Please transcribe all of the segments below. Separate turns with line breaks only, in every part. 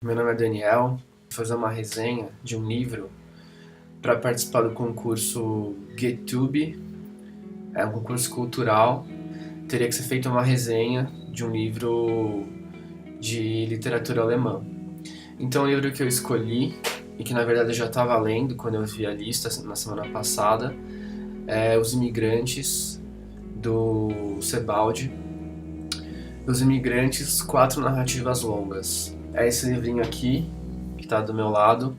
Meu nome é Daniel, vou fazer uma resenha de um livro para participar do concurso GetTube. É um concurso cultural. Teria que ser feita uma resenha de um livro de literatura alemã. Então o livro que eu escolhi, e que na verdade eu já estava lendo quando eu vi a lista na semana passada, é Os Imigrantes, do Sebald. Os Imigrantes, 4 narrativas longas. É esse livrinho aqui, que está do meu lado,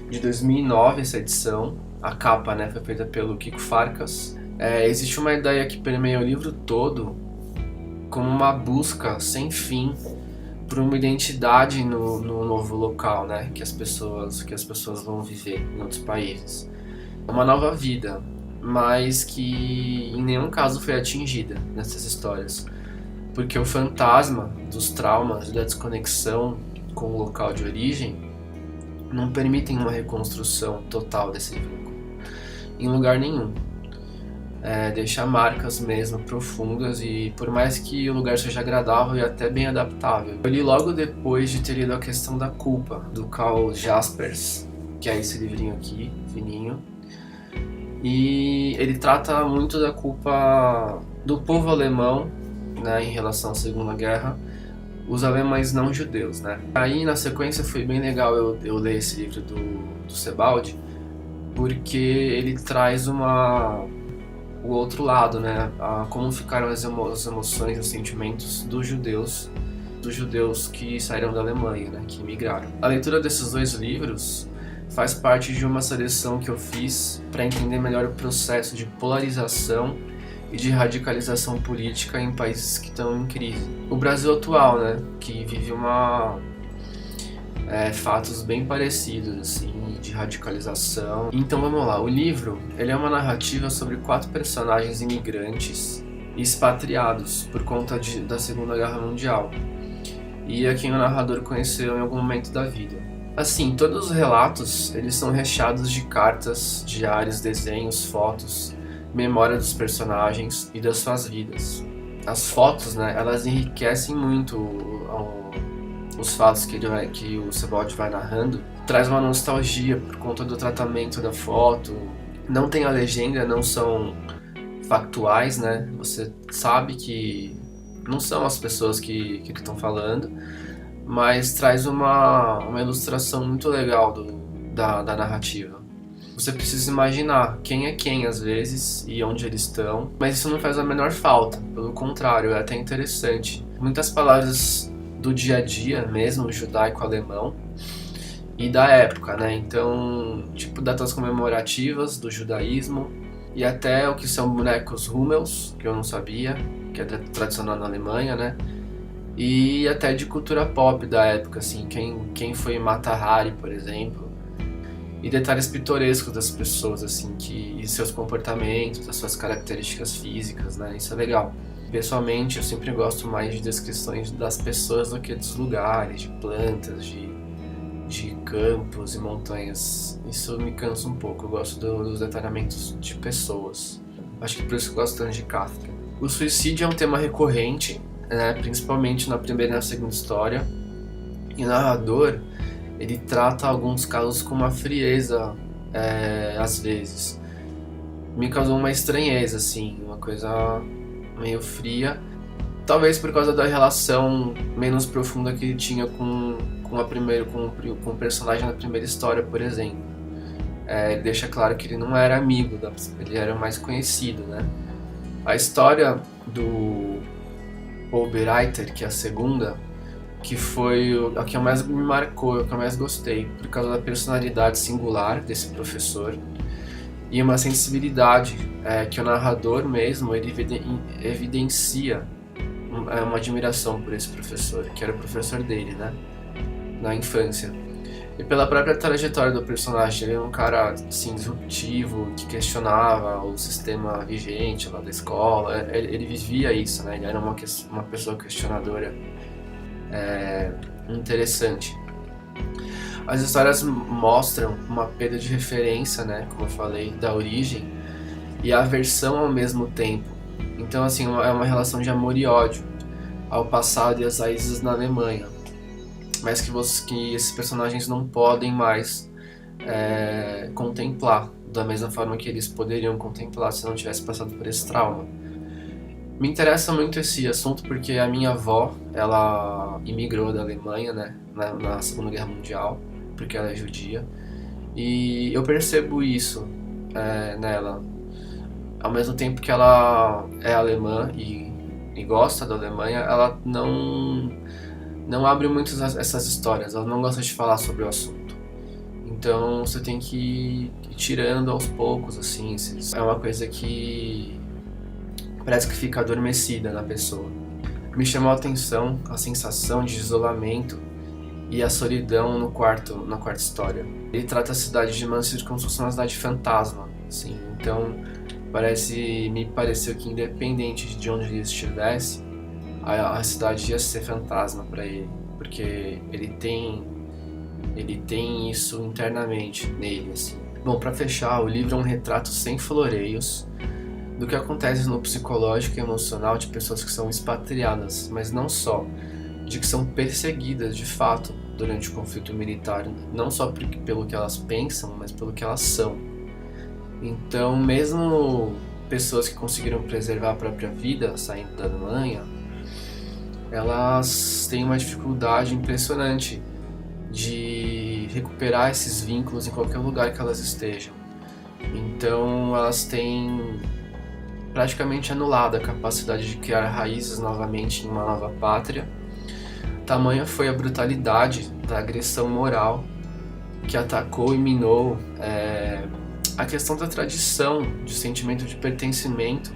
de 2009 essa edição. A capa, né, foi feita pelo Kiko Farkas. Existe uma ideia que permeia o livro todo como uma busca sem fim por uma identidade no novo local, né, que as pessoas vão viver em outros países. Uma nova vida, mas que em nenhum caso foi atingida nessas histórias, porque o fantasma dos traumas e da desconexão com o local de origem não permitem uma reconstrução total desse vínculo, em lugar nenhum. Deixa marcas mesmo profundas, e por mais que o lugar seja agradável e até bem adaptável. Eu li logo depois de ter lido A Questão da Culpa, do Karl Jaspers, que é esse livrinho aqui, fininho. E ele trata muito da culpa do povo alemão, né, em relação à Segunda Guerra, os alemães não judeus, né? Aí na sequência foi bem legal eu ler esse livro do Sebald, porque ele traz o outro lado, né? Como ficaram as emoções e os sentimentos dos judeus que saíram da Alemanha, né? Que migraram. A leitura desses dois livros faz parte de uma seleção que eu fiz para entender melhor o processo de polarização e de radicalização política em países que estão em crise. O Brasil atual, né, que vive fatos bem parecidos, assim, de radicalização. Então vamos lá, o livro, ele é uma narrativa sobre 4 personagens imigrantes e expatriados por conta da Segunda Guerra Mundial, e a quem o narrador conheceu em algum momento da vida. Assim, todos os relatos, eles são recheados de cartas, diários, desenhos, fotos, memória dos personagens e das suas vidas. As fotos, né, elas enriquecem muito os fatos que o Sebald vai narrando. Traz uma nostalgia por conta do tratamento da foto. Não tem a legenda, não são factuais, né? Você sabe que não são as pessoas que estão falando, mas traz uma ilustração muito legal da narrativa. Você precisa imaginar quem é quem às vezes e onde eles estão, mas isso não faz a menor falta, pelo contrário, é até interessante. Muitas palavras do dia a dia mesmo, judaico-alemão, e da época, né? Então, tipo datas comemorativas do judaísmo, e até o que são bonecos Hummels, que eu não sabia, que é tradicional na Alemanha, né? E até de cultura pop da época, assim, quem foi Mata Hari, por exemplo, e detalhes pitorescos das pessoas, assim, e seus comportamentos, as suas características físicas, né? Isso é legal. Pessoalmente, eu sempre gosto mais de descrições das pessoas do que dos lugares, de plantas, de campos e montanhas. Isso me cansa um pouco, eu gosto dos detalhamentos de pessoas. Acho que por isso que eu gosto tanto de Kafka. O suicídio é um tema recorrente, né? Principalmente na primeira e na segunda história. E o narrador, ele trata alguns casos com uma frieza, às vezes. Me causou uma estranheza, assim, uma coisa meio fria. Talvez por causa da relação menos profunda que ele tinha com o personagem da primeira história, por exemplo. Ele deixa claro que ele não era amigo, ele era mais conhecido, né? A história do Oberreiter, que é a segunda, que foi a que mais me marcou, a que eu mais gostei, por causa da personalidade singular desse professor e uma sensibilidade que o narrador mesmo ele evidencia uma admiração por esse professor, que era o professor dele, né, na infância. E pela própria trajetória do personagem, ele era um cara assim, disruptivo, que questionava o sistema vigente lá da escola. Ele vivia isso, né? Ele era uma pessoa questionadora, interessante. As histórias mostram uma perda de referência, né? Como eu falei, da origem e a aversão ao mesmo tempo. Então, assim, é uma relação de amor e ódio ao passado e às raízes na Alemanha. mas que esses personagens não podem mais contemplar da mesma forma que eles poderiam contemplar se não tivesse passado por esse trauma. Me interessa muito esse assunto porque a minha avó, ela imigrou da Alemanha, né, na Segunda Guerra Mundial, porque ela é judia, e eu percebo isso nela. Ao mesmo tempo que ela é alemã e gosta da Alemanha, ela não abre muito essas histórias, ela não gosta de falar sobre o assunto. Então você tem que ir tirando aos poucos, assim. É uma coisa que parece que fica adormecida na pessoa. Me chamou a atenção a sensação de isolamento e a solidão na quarta história. Ele trata a cidade de Mansfield como se fosse uma cidade fantasma, assim. Então me pareceu que independente de onde ele estivesse, a cidade ia ser fantasma para ele, porque ele tem isso internamente nele, assim. Bom, para fechar, o livro é um retrato sem floreios do que acontece no psicológico e emocional de pessoas que são expatriadas, mas não só, de que são perseguidas de fato durante o conflito militar, não só pelo que elas pensam, mas pelo que elas são. Então, mesmo pessoas que conseguiram preservar a própria vida saindo da Alemanha, elas têm uma dificuldade impressionante de recuperar esses vínculos em qualquer lugar que elas estejam. Então, elas têm praticamente anulado a capacidade de criar raízes novamente em uma nova pátria. Tamanha foi a brutalidade da agressão moral que atacou e minou a questão da tradição, de sentimento de pertencimento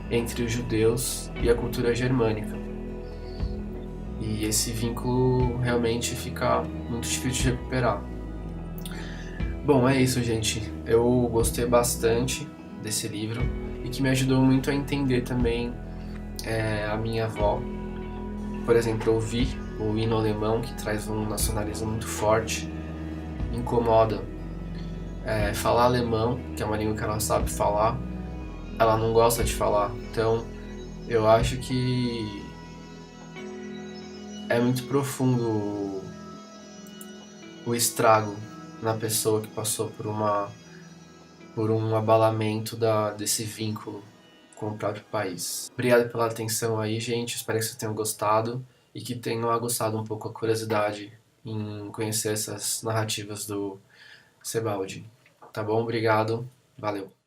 entre os judeus e a cultura germânica. E esse vínculo realmente fica muito difícil de recuperar. Bom, é isso, gente. Eu gostei bastante desse livro e que me ajudou muito a entender também a minha avó. Por exemplo, ouvir o hino alemão, que traz um nacionalismo muito forte, incomoda. Falar alemão, que é uma língua que ela sabe falar, ela não gosta de falar. Então, eu acho que é muito profundo o estrago na pessoa que passou por um abalamento desse vínculo com o próprio país. Obrigado pela atenção aí, gente. Espero que vocês tenham gostado e que tenham aguçado um pouco a curiosidade em conhecer essas narrativas do Sebald. Tá bom? Obrigado. Valeu.